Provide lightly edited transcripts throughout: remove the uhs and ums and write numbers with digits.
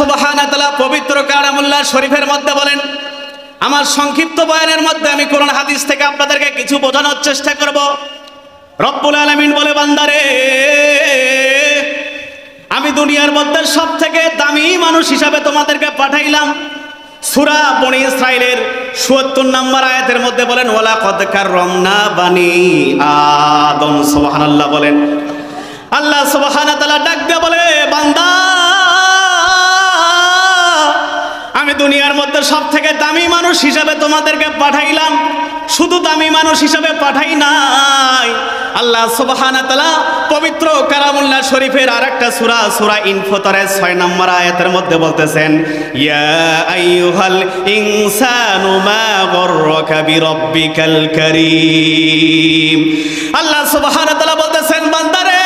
সুবহানাহু ওয়া তাআলা পবিত্র কালামুল্লাহ শরীফের মধ্যে বলেন, আমার সংক্ষিপ্ত বয়ানের মধ্যে আমি কোরআন হাদিস থেকে আপনাদেরকে কিছু বোঝানোর চেষ্টা করব। রব্বুল আলামিন বলে, বান্দারে আমি দুনিয়ার মধ্যে সবথেকে দামি মানুষ হিসাবে তোমাদেরকে পাঠাইলাম। সূরা বনী ইসরাঈলের ৭৪ নম্বর আয়াতের মধ্যে বলেন, ওয়ালাকাদ কাররামনা বানি আদম। সুবহানাল্লাহ বলেন। আল্লাহ সুবহানাহু ওয়া তাআলা ডাক দিয়ে বলে, বান্দা আমি দুনিয়ার মধ্যে সবথেকে দামি মানুষ হিসাবে তোমাদেরকে পাঠাইলাম। শুধু দামি মানুষ হিসাবে পাঠাই নাই, আল্লাহ সুবহানাহু ওয়া তাআলা পবিত্র কালামুল্লাহ শরীফের আরেকটা সূরা, সূরা ইনফিতরের 6 নম্বর আয়াতের মধ্যে বলতেছেন, ইয়া আইয়ুহাল ইনসানু মা গররাকা বিরাব্বিকাল কারীম। আল্লাহ সুবহানাহু ওয়া তাআলা বলতেছেন, বান্দারে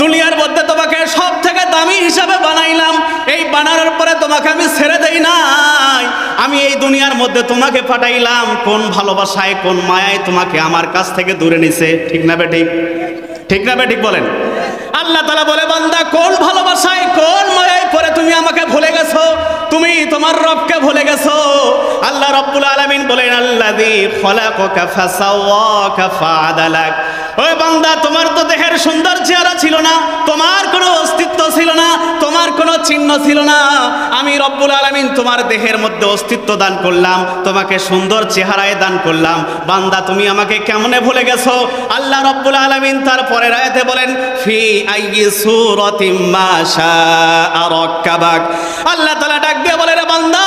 দুনিয়ার মধ্যে তোমাকে সব থেকে দামি হিসাবে বানাইলাম। এই বানানোর পরে তোমাকে আমি ছেড়ে দেই নাই, আমি এই দুনিয়ার মধ্যে তোমাকে পাঠাইলাম কোন ভালোবাসায়, কোন মায়ায় তোমাকে আমার কাছ থেকে দূরে নিছে। ঠিক না বেঠিক? ঠিক না বেঠিক বলেন? আল্লাহ তাআলা বলে, বান্দা কোন ভালোবাসায়, কোন মায়ায় পরে তুমি আমাকে ভুলে গেছো, তুমি তোমার রবকে ভুলে গেছো। আল্লাহ রাব্বুল আলামিন বলেন, আল্লাযী খলাকাকা ফাসাওয়াকা ফাআদালাক। ওই বান্দা, তোমার তো দেহের সুন্দর চেহারা ছিল না, তোমার কোনো অস্তিত্ব ছিল না, তোমার কোনো চিহ্ন ছিল না। আমি রব্বুল আলামিন তোমার দেহের মধ্যে অস্তিত্ব দান করলাম, তোমাকে সুন্দর চেহারায় দান করলাম। বান্দা তুমি আমাকে কেমনে ভুলে গেছো? আল্লাহ রব্বুল আলামিন তার পরের আয়াতে বলেন, ফি আইয়ি সূরাতিম মা শাআ রাক্কাবাক। আল্লাহ তাআলা ডাক দিয়ে বলে, রে বান্দা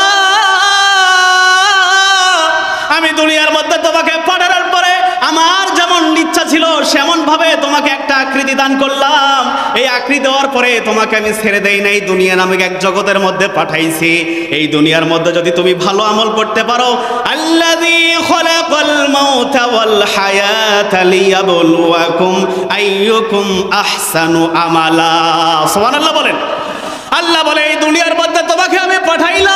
আমি দুনিয়ার মধ্যে তোমাকে পাঠানোর পরে আমার যেমন ইচ্ছা ছিল সেমন ভাবে তোমাকে একটা আকৃতি দান করলাম। এই আকৃতি দেওয়ার পরে তোমাকে আমি ছেড়ে দেই নাই, দুনিয়া নামক এক জগতের মধ্যে পাঠাইছি। এই দুনিয়ার মধ্যে যদি তুমি ভালো আমল করতে পারো, আল্লাযী খলাকাল মাউতা ওয়াল হায়াতা লিয়াবলুয়াকুম আইয়ুকুম আহসানু আমালা। সুবহানাল্লাহ বলেন। আল্লাহ বলে, এই দুনিয়ার মধ্যে তোমাকে আমি পাঠাইলাম,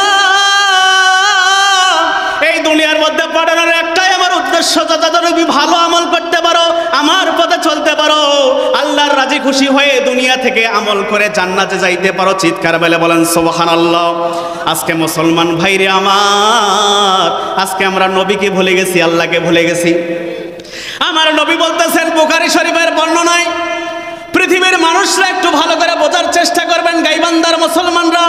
এই দুনিয়ার মধ্যে পাঠানোর একটাই আমার উদ্দেশ্য, যাতে তুমি ভালো আমল করতে পারো, আমার পথে চলতে পারো, আল্লাহর রাজি খুশি হয়ে দুনিয়া থেকে আমল করে জান্নাতে যাইতে পারো। চিৎকার বলে বলেন সুবহানাল্লাহ। আজকে মুসলমান ভাইরে আমার, আজকে আমরা নবীকে ভুলে গেছি, আল্লাহকে ভুলে গেছি। আমার নবী বলতেছেন বুখারী শরীফের বর্ণনায়, পৃথিবীর মানুষরা একটু ভালো করে বোঝার চেষ্টা করবেন, গাইবান্দার মুসলমানরা।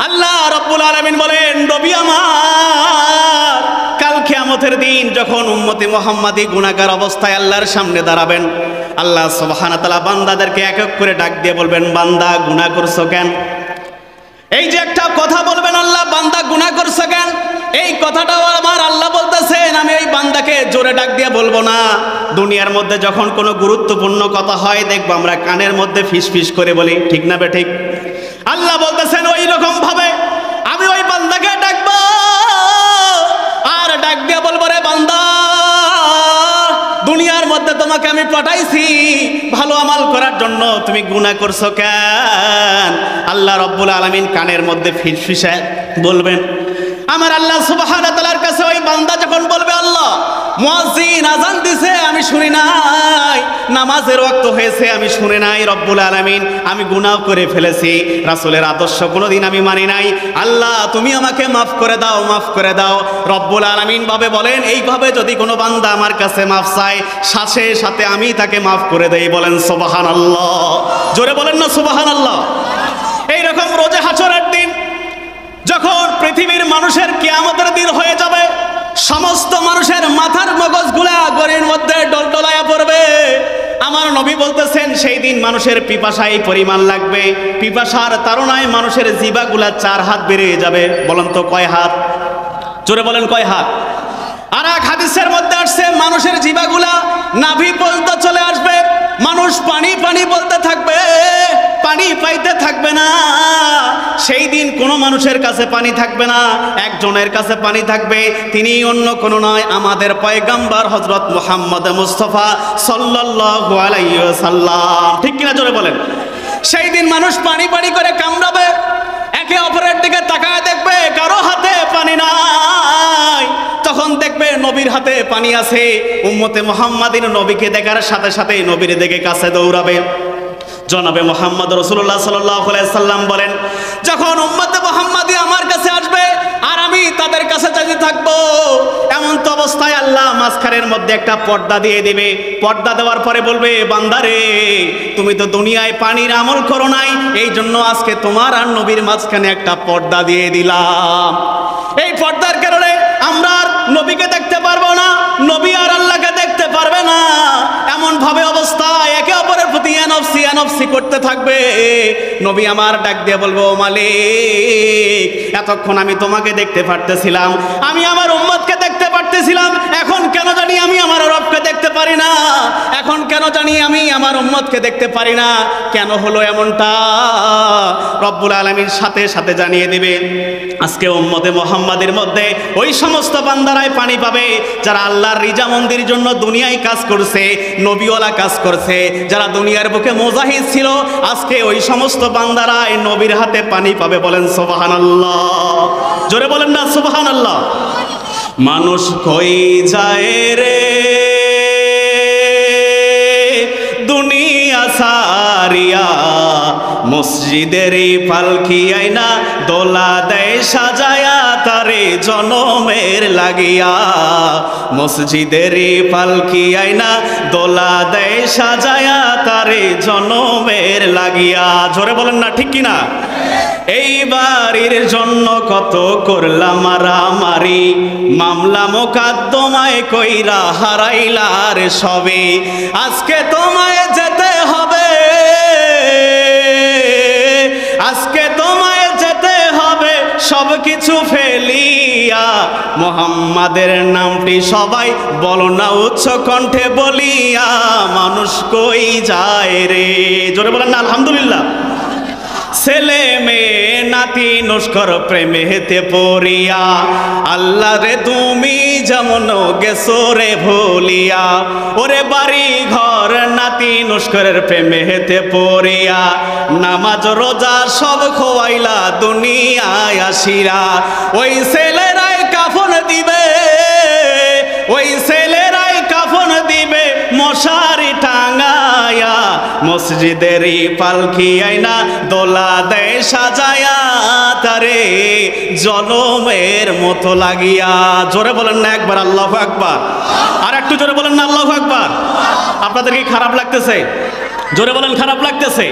আল্লাহ রাব্বুল আলামিন বলেন, নবী আমার কাল কিয়ামতের দিন যখন উম্মতে মুহাম্মাদি গুনাহগার অবস্থায় আল্লাহর সামনে দাঁড়াবেন, আল্লাহ সুবহানাহু ওয়া তাআলা বান্দাদেরকে এক এক করে ডাক দিয়ে বলবেন, বান্দা গুনাহ করছো কেন? এই যে একটা কথা বলবেন, আল্লাহ বান্দা গুনাহ করছো কেন, এই কথাটাও আমার আল্লাহ বলতেছেন, আমি এই বান্দাকে জোরে ডাক দিয়ে বলবো না। দুনিয়ার মধ্যে যখন কোনো গুরুত্বপূর্ণ কথা হয় দেখবো আমরা কানের মধ্যে ফিস ফিস করে বলি। ঠিক না বেঠিক? আল্লাহ বলতেছেন ওই রকম ভাবে আমি ওই বান্দাকে ডাকবো, আর ডাক দিয়ে বলবো, রে বান্দা দুনিয়ার মধ্যে তোমাকে আমি পাঠাইছি ভালো আমল করার জন্য, তুমি গুনাহ করছো কেন? আল্লাহ রাব্বুল আলামিন কানের মধ্যে ফিসফিসায় বলবেন। আমার আল্লাহ সুবহানাহু ওয়া তাআলার কাছে ওই বান্দা যখন বলবে, আল্লাহ মুয়াজ্জিন আযান দিছে আমি শুনি নাই, নামাজের ওয়াক্ত হয়েছে আমি শুনি নাই, রব্বুল আলামিন আমি গুনাহ করে ফেলেছি, রাসূলের আদর্শ কোনোদিন আমি মানি নাই, আল্লাহ তুমি আমাকে মাফ করে দাও, মাফ করে দাও। রব্বুল আলামিন ভাবে বলেন, এইভাবে যদি কোনো বান্দা আমার কাছে মাফ চায়, সাথে সাথে আমি তাকে মাফ করে দেই। বলেন সুবহানাল্লাহ, জোরে বলেন না সুবহানাল্লাহ। এইরকম রোজে হাসরের দিন যখন পৃথিবীর মানুষের কিয়ামতের দিন হয়ে যাবে, সমস্ত মানুষের মাথার মগজগুলা গড়ির মধ্যে ডলডলায়া পড়বে। আমার নবী বলতেছেন, সেই দিন মানুষের পিপাসা এই পরিমাণ লাগবে, পিপাসার তাড়নায় মানুষের জিহ্বাগুলা 4 হাত বেড়ে যাবে। বলেন তো কয় হাত? জোরে বলেন কয় হাত? আর এক হাদিসের মধ্যে আসছে, মানুষের জিহ্বাগুলা নাভি পর্যন্ত চলে আসবে, মানুষ পানি পানি বলতে থাকবে, পানি পাইতে থাকবে না। সেই দিন কোনো মানুষের কাছে পানি থাকবে না, একজনের কাছে পানি থাকবে, তিনি অন্য কোনো নয়, আমাদের পয়গম্বর হযরত মুহাম্মদ মুস্তাফা সাল্লাল্লাহু আলাইহি ওয়াসাল্লাম। ঠিক কিনা জোরে বলেন? সেই দিন মানুষ পানি পানি করে কামড়াবে, একে অপরের দিকে তাকায় দেখবে কারো হাতে পানি নাই, তখন দেখবে নবীর হাতে পানি আছে। উম্মতে মুহাম্মাদিন নবীকে দেখার সাথে সাথে নবীর দিকে কাছে দৌড়াবে, জনাবে মুহাম্মদ রাসূলুল্লাহ সাল্লাল্লাহু আলাইহি সাল্লাম বলেন, যখন উম্মতে মুহাম্মাদি আমার কাছে আসবে আর আমি তাদের কাছে যেতে থাকবো, এমন তো অবস্থায় আল্লাহ মাঝখানের মধ্যে একটা পর্দা দিয়ে দিবে। পর্দা দেওয়ার পরে বলবে, বান্দারে তুমি তো দুনিয়ায় পানির আমল করো নাই, এই জন্য আজকে তোমার আর নবীর মাঝখানে একটা পর্দা দিয়ে দিলাম। এই পর্দার কারণে আমরা আর নবীকে দেখতে পারবো না, নবী আর আল্লাহকে দেখতে পারবে না। এমন ভাবে অবস্থা একে অপরের প্রতি এনফসি এনফসি করতে থাকবে। নবী আমার ডাক দিয়ে বলবো, ও মালিক, এতক্ষণ আমি তোমাকে দেখতে পারতেছিলাম, আমি আমার উম্মতকে দেখতে পারতেছিলাম, এখন কেন জানি আমি আমার রবকে দেখতে পারি না, এখন কেন জানি আমি আমার উম্মতকে দেখতে পারি না, কেন হলো এমনটা? রব্বুল আলামিন সাথে সাথে জানিয়ে দিবে। আজকে উম্মতে মুহাম্মাদের মধ্যে ওই সমস্ত বান্দারাই পানি পাবে যারা আল্লাহর রিজামন্দির জন্য দুনিয়ায় কাজ করছে, নবীওয়ালা কাজ করছে, যারা দুনিয়ার বুকে মুজাহিদ ছিল, আজকে ওই সমস্ত বান্দারাই নবীর হাতে পানি পাবে। বলেন সুবহানাল্লাহ, জোরে বলেন না সুবহানাল্লাহ। মানুষ কই যায় রে দুনিয়া সারিয়া, মসজিদেরই পালকি আইনা দোলা দেয় সাজায়া তারে জনমের লাগিয়া, মসজিদেরই পালকি আইনা দোলা দেয় সাজায়া তারে জনমের লাগিয়া। জোরে বলেন না ঠিক কিনা? এই বাড়ির জন্য কত করলাম মারামারি, মামলা মোকদ্দমায় কইরা হারাইলার সবে, আজকে তোমায় যেতে হবে, আজকে তোমায় যেতে হবে সব কিছু ফেলিয়া, মুহাম্মাদের নামটি সবাই বলো না উচ্চ কণ্ঠে বলিয়া, মানুষ কই যায় রে। জোরে বলেন না আলহামদুলিল্লাহ। ছেলে মেয়ে নাতি নস্কর প্রেমে হেতে পড়িয়া, আল্লাহ রে তুমি যেমন গেছো রে ভুলিয়া, ওরে বাড়ি ঘর নাতি নস্করের প্রেমে হেতে পড়িয়া, নামাজ রোজা সব খোয়াইলা দুনিয়ায় আসিরা, ওই ছেলেরাই কাফন দিবে, ওই ছেলেরাই কাফন দিবে মশারি টাঙ্গায়া, মসজিদেরই পালকি আইনা দোলা দেয় সাজায়া তারে জনমের মতো লাগিয়া। জোরে বলেন না একবার আল্লাহু আকবার, আর একটু জোরে বলেন না আল্লাহু আকবার। আপনাদের কি খারাপ লাগতেছে? জোরে বলেন খারাপ লাগতেছে?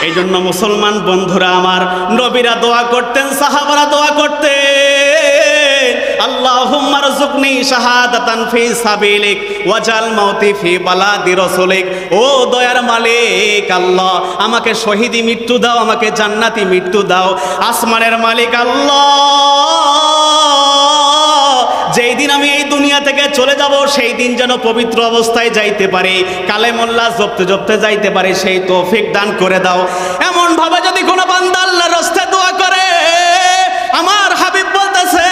এই জন্য মুসলমান বন্ধুরা আমার, নবীরা দোয়া করতেন, সাহাবারা দোয়া করতেন, আল্লাহুম্মা রযুকনি শাহাদাতান ফি সাবিলিক ওয়াজাল মাউতি ফি বালাদি রাসূলিক। ও দয়ার মালিক আল্লাহ, আমাকে শহীদি মৃত্যু দাও, আমাকে জান্নাতি মৃত্যু দাও। আসমানের মালিক আল্লাহ, যেই দিন আমি এই দুনিয়া থেকে চলে যাব সেই দিন যেন পবিত্র অবস্থায় যাইতে পারি, কালেমুল্লাহ জপতে জপতে যাইতে পারি, সেই তৌফিক দান করে দাও। এমন ভাবে যদি কোনো বান্দা আল্লাহর রাস্তায় দোয়া করে, আমার হাবিব বলতেছে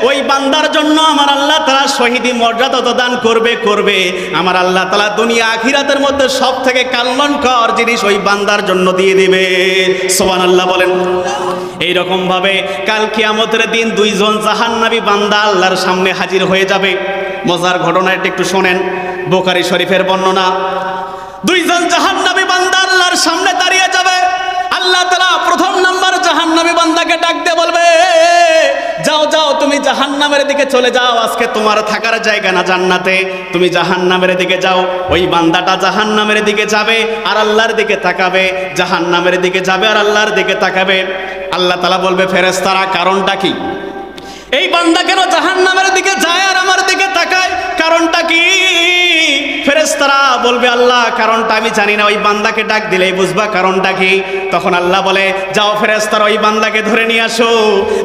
ওই বান্দার জন্য আমার আল্লাহ তাআলা শহীদি মর্যাদা তো দান করবে। আমার আল্লাহ তাআলা দুনিয়া আখিরাতের মধ্যে সব থেকে কল্যাণকর জিনিস ওই বান্দার জন্য দিয়ে দিবে। সুবহানাল্লাহ বলেন। এইরকম ভাবে কাল কিয়ামতের দিন দুইজন জাহান্নামী বান্দা আল্লাহর সামনে হাজির হয়ে যাবে। মজার ঘটনাটা একটু শোনেন, বুখারী শরীফের বর্ণনা। দুইজন জাহান্নামী বান্দা আল্লাহর সামনে দাঁড়িয়ে যাবে। আল্লাহ তাআলা প্রথম নাম্বার জাহান্নামী বান্দাকে ডাক দিয়ে বলবে, যাও যাও তুমি জাহান্নামের দিকে চলে যাও, আজকে তোমার থাকার জায়গা না জান্নাতে, তুমি জাহান্নামের দিকে যাও। ওই বান্দাটা জাহান্নামের দিকে যাবে আর আল্লাহর দিকে তাকাবে, জাহান্নামের দিকে যাবে আর আল্লাহর দিকে তাকাবে। আল্লাহ তাআলা বলবে, ফেরেশতারা কারণটা কি? এই বান্দা কেন জাহান্নামের দিকে যায় আর আমার দিকে তাকায়, কারণটা কি? ফেরেশতারা বলবে, আল্লাহ কারণটা আমি জানি না, ওই বান্দাকে ডাক দিলেই বুঝবা কারণটা কি। তখন আল্লাহ বলে, যাও ফেরেশতারা ওই বান্দাকে ধরে নিয়ে আসো,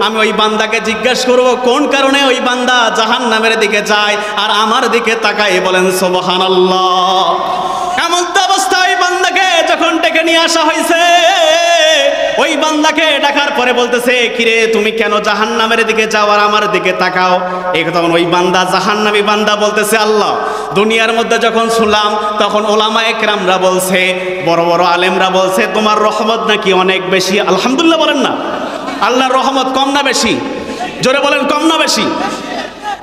আমি ওই বান্দাকে জিজ্ঞাসা করব কোন কারণে ওই বান্দা জাহান্নামের দিকে যায় আর আমার দিকে তাকায়। বলেন সুবহানাল্লাহ। এমন তো অবস্থা, ওই বান্দাকে যখন ডেকে নিয়ে আসা হয়েছে, ওই বান্দাকে ডাকার পরে বলতেছে, কিরে তুমি কেন জাহান্নামের দিকে যাও আর আমার দিকে তাকাও? এই কথা ওই বান্দা, জাহান্নামী বান্দা বলতেছে, আল্লাহ দুনিয়ার মধ্যে যখন শুনলাম তখন ওলামা একরামরা বলছে, বড় বড় আলেমরা বলছে তোমার রহমত নাকি অনেক বেশি। আলহামদুলিল্লাহ বলেন না, আল্লাহর রহমত কম না বেশি? জোরে বলেন কম না বেশি?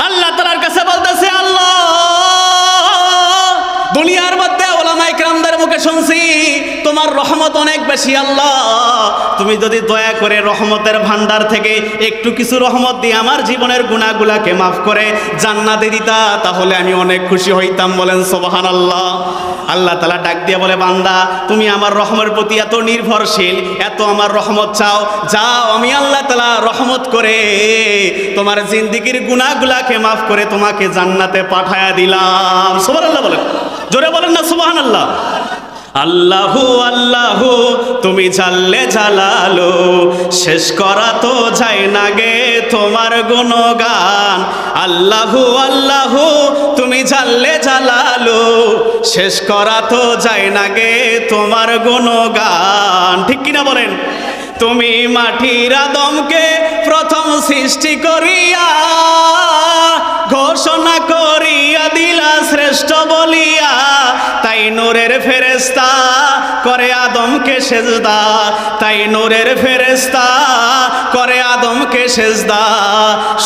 আল্লাহ তাআলার কাছে বলতেছে, আল্লাহ দুনিয়ার মধ্যে ওলামায়ে কেরামদের মুখে শুনছি তোমার রহমত অনেক বেশি আল্লাহ, তুমি যদি দয়া করে রহমতের ভান্ডার থেকে একটু কিছু রহমত দিয়ে আমার জীবনের গুনাহগুলাকে মাফ করে জান্নাতে দিতা তাহলে আমি অনেক খুশি হইতাম। বলেন সুবহানাল্লাহ। আল্লাহ তাআলা ডাক দিয়ে বলে, বান্দা তুমি আমার রহমের প্রতি এত নির্ভরশীল, এত আমার রহমত চাও, যাও আমি আল্লাহ তাআলা রহমত করে তোমার জিন্দেগীর গুনাহগুলাকে মাফ করে তোমাকে জান্নাতে পাঠায়া দিলাম। সুবহানাল্লাহ বলেন, জোরে বলেন না সুবহানাল্লাহ। আল্লাহু আল্লাহু তুমি জাল্লে জালালু, শেষ করা তো যায় না গে তোমার গুণগান। আল্লাহু আল্লাহু তুমি জাল্লে জালালু, শেষ করা তো যায় না গে তোমার গুণগান। ঠিক কিনা বলেন? তুমি মাটির আদমকে প্রথম সৃষ্টি করিয়া ঘোষণা করিয়া দিলা শ্রেষ্ঠ বলিয়া, তাই নূরের ফেরেশতা করে আদমকে সেজদা, তাই নূরের ফেরেশতা করে আদমকে সেজদা।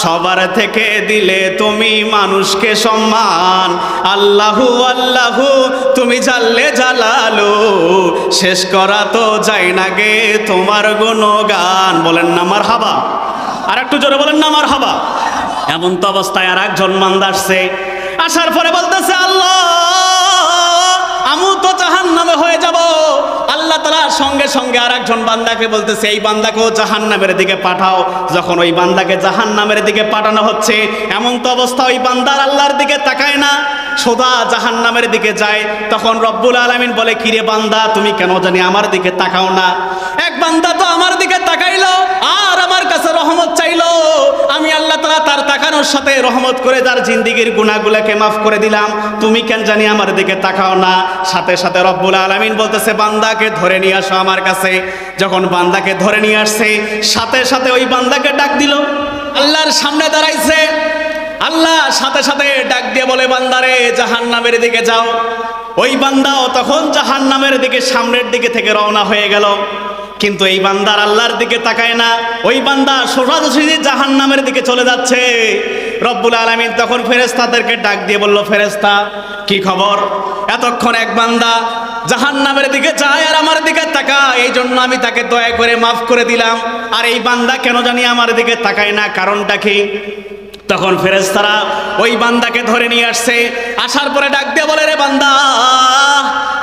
সবার থেকে দিলে তুমি মানুষকে সম্মান। আল্লাহু আল্লাহু তুমি জাল্লে জালালু, শেষ করা তো যায় না গে তোমার গুণগান। বলেন না মারহাবা। আর একটু জোরে বলেন না মারহাবা। এমন তো অবস্থায় আর একজন বান্দা আসছে, আসার পরে বলতেছে, আল্লাহ আমি তো জাহান্নামে হয়ে যাব। আল্লাহ তাআলা সঙ্গে সঙ্গে আর একজন বান্দাকে বলতেছে, এই বান্দাকেও জাহান্নামের দিকে পাঠাও। যখন ওই বান্দাকে জাহান্নামের দিকে পাঠানো হচ্ছে, এমন তো অবস্থা ওই বান্দার আল্লাহর দিকে তাকায় না, সোজা জাহান্নামের দিকে যায়। তখন রব্বুল আলামিন বলে, কিরে বান্দা তুমি কেন জানি আমার দিকে তাকাও না? এক বান্দা তো আমার দিকে তাকাইলো আর আমার কাছে রহমত চাইলো, আমি আল্লাহ তাআলা তার তাকানোর সাথে রহমত করে তার জিন্দেগীর গুনাহগুলোকে মাফ করে দিলাম, তুমি কেন জানি আমার দিকে তাকাও না? সাথে সাথে রব্বুল আলামিন বলতেছে, বান্দাকে ধরে নিয়ে আসো আমার কাছে। যখন বান্দাকে ধরে নিয়ে আসছে, সাথে সাথে ওই বান্দাকে ডাক দিল, আল্লাহর সামনে দাঁড়াইছে। আল্লাহ সাথে সাথে ডাক দিয়ে বলে, বান্দারে জাহান্নামের দিকে যাও। ওই বান্দাও তখন জাহান্নামের দিকে সামনের দিকে থেকে রওনা হয়ে গেল। কিন্তু এই বান্দার আল্লাহর দিকে তাকায় না, ওই বান্দা সোজাসুজি জাহান্নামের দিকে চলে যাচ্ছে। রব্বুল আলামিন তখন ফেরেশতাদেরকে ডাক দিয়ে বলল, ফেরেশতা কি খবর? এতক্ষণ এক বান্দা জাহান্নামের দিকে যায় আর আমার দিকে তাকায়, এই জন্য আমি তাকে দয়া করে মাফ করে দিলাম। আর এই বান্দা কেন জানি আমার দিকে তাকায় না, কারণটা কি? তখন ফেরেশতারা ওই বান্দাকে ধরে নিয়ে আসছে। আসার পরে ডাক দিয়ে বলে, রে বান্দা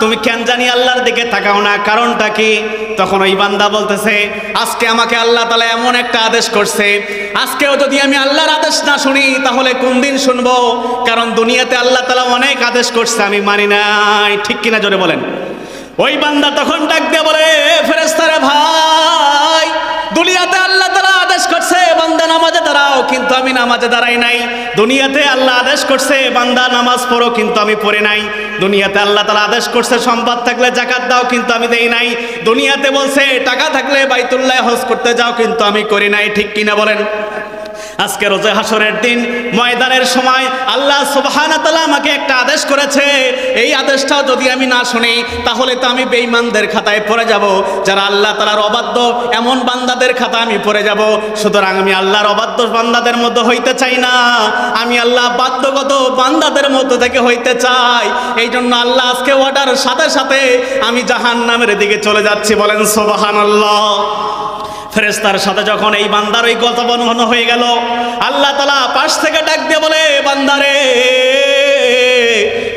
তুমি কেন জানি আল্লাহর দিকে তাকাও না, কারণটা কি? তখন ওই বান্দা বলতেছে, আজকে আমাকে আল্লাহ তাআলা এমন একটা আদেশ করছে, আজকেও যদি আমি আল্লাহর আদেশ না শুনি তাহলে কোন দিন শুনবো? কারণ দুনিয়াতে আল্লাহ তাআলা অনেক আদেশ করছে, আমি মানি নাই। ঠিক কিনা জোরে বলেন। ওই বান্দা তখন ডাক দিয়ে বলে, ফেরেশতারে ভাই, দুনিয়াতে আল্লাহ তাআলা আদেশ করছে বান্দা নামাজে দাঁড়াও, কিন্তু আমি নামাজে দাঁড়াই নাই। দুনিয়াতে আল্লাহ আদেশ করছে বান্দা নামাজ পড়ো, কিন্তু আমি পড়ি নাই। দুনিয়াতে আল্লাহ তাআলা আদেশ করছে সম্পদ থাকলে যাকাত দাও, কিন্তু আমি দেই নাই। দুনিয়াতে বলছে টাকা থাকলে বাইতুল্লাহ হজ করতে যাও, কিন্তু আমি করি নাই। ঠিক কিনা বলেন। আজকে রোজা হাসরের দিন ময়দানের সময় আল্লাহ সুবহানাহু ওয়া তাআলা আমাকে একটা আদেশ করেছে, এই আদেশটাও যদি আমি না শুনি তাহলে তো আমি বেঈমানদের খাতায় পড়ে যাব, যারা আল্লাহ তাআলার অবাধ্য এমন বান্দাদের খাতা আমি পড়ে যাব। সুতরাং আমি আল্লাহর অবাধ্য বান্দাদের মধ্যে হইতে চাই না, আমি আল্লাহ বাধ্যগত বান্দাদের মধ্যে থেকে হইতে চাই। এই জন্য আল্লাহ আজকে অর্ডার সাথে সাথে আমি জাহান্নামের দিকে চলে যাচ্ছি। বলেন সুবহানাল্লাহ। ফেরেশতার সাথে যখন এই বান্দার ওই কথোপকথন হয়ে গেল, আল্লাহ তাআলা পাশ থেকে ডাক দিয়ে বলে, বান্দারে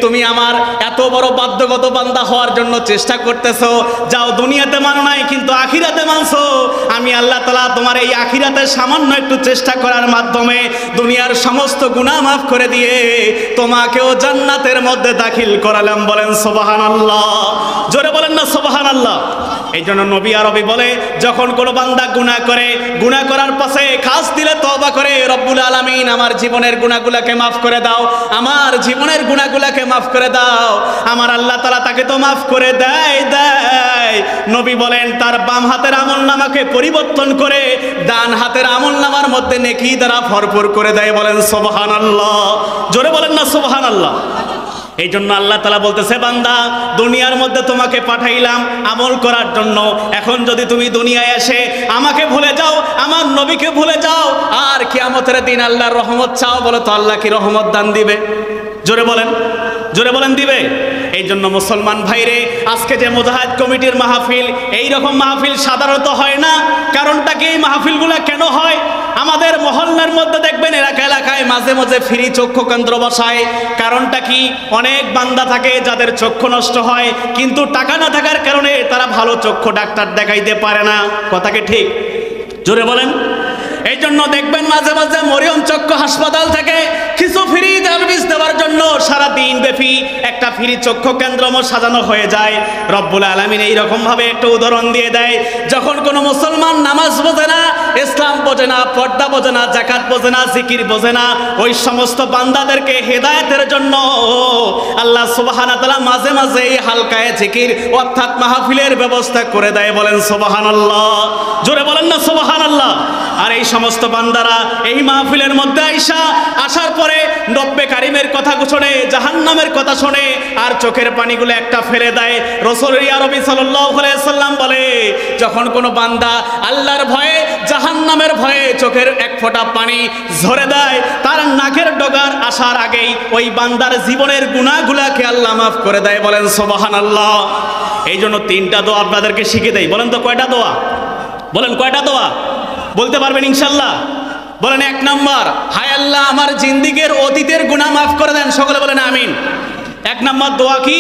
তুমি আমার এত বড় বাধ্যগত বান্দা হওয়ার জন্য চেষ্টা করতেছো, যাও দুনিয়াতে মানো নাই কিন্তু আখিরাতে মানছো। আমি আল্লাহ তাআলা তোমার এই আখিরাতে সামান্য একটু চেষ্টা করার মাধ্যমে দুনিয়ার সমস্ত গুনাহ মাফ করে দিয়ে তোমাকেও জান্নাতের মধ্যে দাখিল করালাম। বলেন সুবহানাল্লাহ। জোরে বলেন না সুবহানাল্লাহ। এই জন্য নবী আরবি বলে, যখন কোনো বান্দা গুনাহ করে, গুনাহ করার পাশে খাস দিলে তওবা করে, রব্বুল আলামিন আমার জীবনের গুনাহগুলোকে মাফ করে দাও, আমার জীবনের গুনাহগুলোকে মাফ করে দাও, আমার আল্লাহ তাআলা তাকে তো মাফ করে দেয়। নবী বলেন তার বাম হাতের আমলনামাকে পরিবর্তন করে ডান হাতের আমলনামার মধ্যে নেকি দ্বারা ভরপুর করে দেয়। বলেন সুবহানাল্লাহ। জোরে বলেন না সুবহানাল্লাহ। এই জন্য আল্লাহ তাআলা বলতেছে, বান্দা দুনিয়ার মধ্যে তোমাকে পাঠাইলাম আমল করার জন্য, এখন যদি তুমি দুনিয়ায় এসে আমাকে ভুলে যাও, আমার নবীকে ভুলে যাও, আর কিয়ামতের দিন আল্লাহর রহমত চাও, বলো তো আল্লাহ কি রহমত দান দিবে? জোরে বলেন, জোরে বলেন দিবে? এই জন্য মুসলমান ভাইরে, আজকে যে মুজাহিদ কমিটির মাহফিল, এই রকম মাহফিল সাধারণত হয় না। কারণটা কি, এই মাহফিলগুলো কেন হয়? আমাদের মহল্লার মধ্যে দেখবেন এলাকা এলাকায় মাঝে মাঝে ফ্রি চক্ষু কেন্দ্র বসায়। কারণটা কি, অনেক বান্দা থাকে যাদের চক্ষু নষ্ট হয়, কিন্তু টাকা না থাকার কারণে তারা ভালো চক্ষু ডাক্তার দেখাইতে পারে না। কথা কি ঠিক? জোরে বলেন। এই জন্য দেখবেন মাঝে মাঝে মরিয়ম চক্ষু হাসপাতাল থেকে কিছু ফ্রি সার্ভিস দেওয়ার জন্য সারা দিন ব্যাপী একটা ফ্রি চক্ষু কেন্দ্র সাজানো হয়ে যায়। রব্বুল আলামিন এইরকম ভাবে একটা উদাহরণ দিয়ে দেয়, যখন কোনো মুসলমান নামাজ বোঝে না, ইসলাম বোঝে না, পর্দা বোঝে না, যাকাত বোঝে না, জিকির বোঝে না, ওই সমস্ত বান্দাদেরকে হেদায়েতের জন্য আল্লাহ সুবহানাহু ওয়া তাআলা মাঝে মাঝে এই হালকায়ে জিকির অর্থাৎ মাহফিলের ব্যবস্থা করে দেয়। বলেন সুবহানাল্লাহ, জোরে বলেন না সুবহানাল্লাহ। আর এই সমস্ত বান্দারা এই মাহফিলের মধ্যে আসার পরে রব্বে কারিমের কথা শুনে, জাহান্নামের কথা শুনে, আর চোখের পানিগুলো একটা ফেলে দেয়। রাসূল আরবি সাল্লাল্লাহু আলাইহি সাল্লাম বলে, যখন কোনো বান্দা আল্লাহর ভয়ে, জাহান্নামের ভয়ে চোখের এক ফোঁটা পানি ঝরে দেয়, তার নাকের ডগার আসার আগেই ওই বান্দার জীবনের গুনাহগুলোকে আল্লাহ মাফ করে দেয়। বলেন সুবহানাল্লাহ। এই জন্য তিনটা দোয়া আপনাদেরকে শিখিয়ে দেয়। বলেন তো কয়টা দোয়া? বলেন কয়টা দোয়া? বলতে পারবেন ইনশাল্লাহ? বলেন, এক নম্বর, হায় আল্লাহ আমার জিন্দিগির অতীতের গুনাহ মাফ করে দেন। সকলে বলেন আমিন। এক নম্বর দোয়া কি?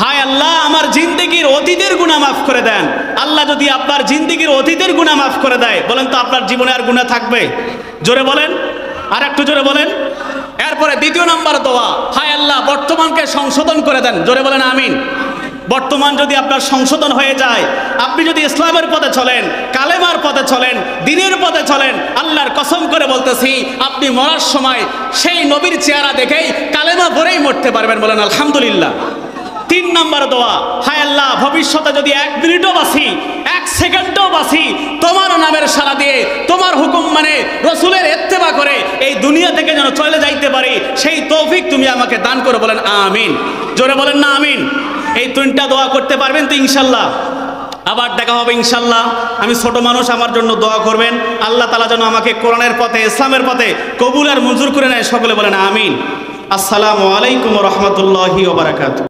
হায় আল্লাহ আমার জিন্দিগির অতীতের গুনাহ মাফ করে দেন। আল্লাহ যদি আপনার জিন্দিগির অতীতের গুনাহ মাফ করে দেয়, বলেন তো আপনার জীবনে আর গুনাহ থাকবে? জোরে বলেন, আর একটু জোরে বলেন। এরপরে দ্বিতীয় নম্বর দোয়া, হায় আল্লাহ বর্তমানকে সংশোধন করে দেন। জোরে বলেন আমিন। বর্তমান যদি আপনার সংশোধন হয়ে যায়, আপনি যদি ইসলামের পথে চলেন, কালেমার পথে চলেন, দ্বীনের পথে চলেন, আল্লাহর কসম করে বলতেছি আপনি মরার সময় সেই নবীর চেহারা দেখেই কালেমা পড়েই মরতে পারবেন। বলেন আলহামদুলিল্লাহ। তিন নম্বর দোয়া, হায় আল্লাহ ভবিষ্যতে যদি 1 মিনিটও বাঁচি, 1 সেকেন্ডও বাঁচি, তোমার নামের সাড়া দিয়ে, তোমার হুকুম মানে, রসুলের ইত্তেবা করে এই দুনিয়া থেকে যেন চলে যাইতে পারি, সেই তৌফিক তুমি আমাকে দান করো। বলেন আমিন। জোরে বলেন না আমিন। এই তিনটা দোয়া করতে পারবেন তো ইনশাল্লাহ? আবার দেখা হবে ইনশাল্লাহ। আমি ছোট মানুষ, আমার জন্য দোয়া করবেন। আল্লাহ তাআলা যেন আমাকে কোরআনের পথে, ইসলামের পথে কবুল আর মঞ্জুর করে নেয়। সকলে বলেন আমিন। আসসালামু আলাইকুম ওয়া রাহমাতুল্লাহি ওয়া বারাকাতুহু।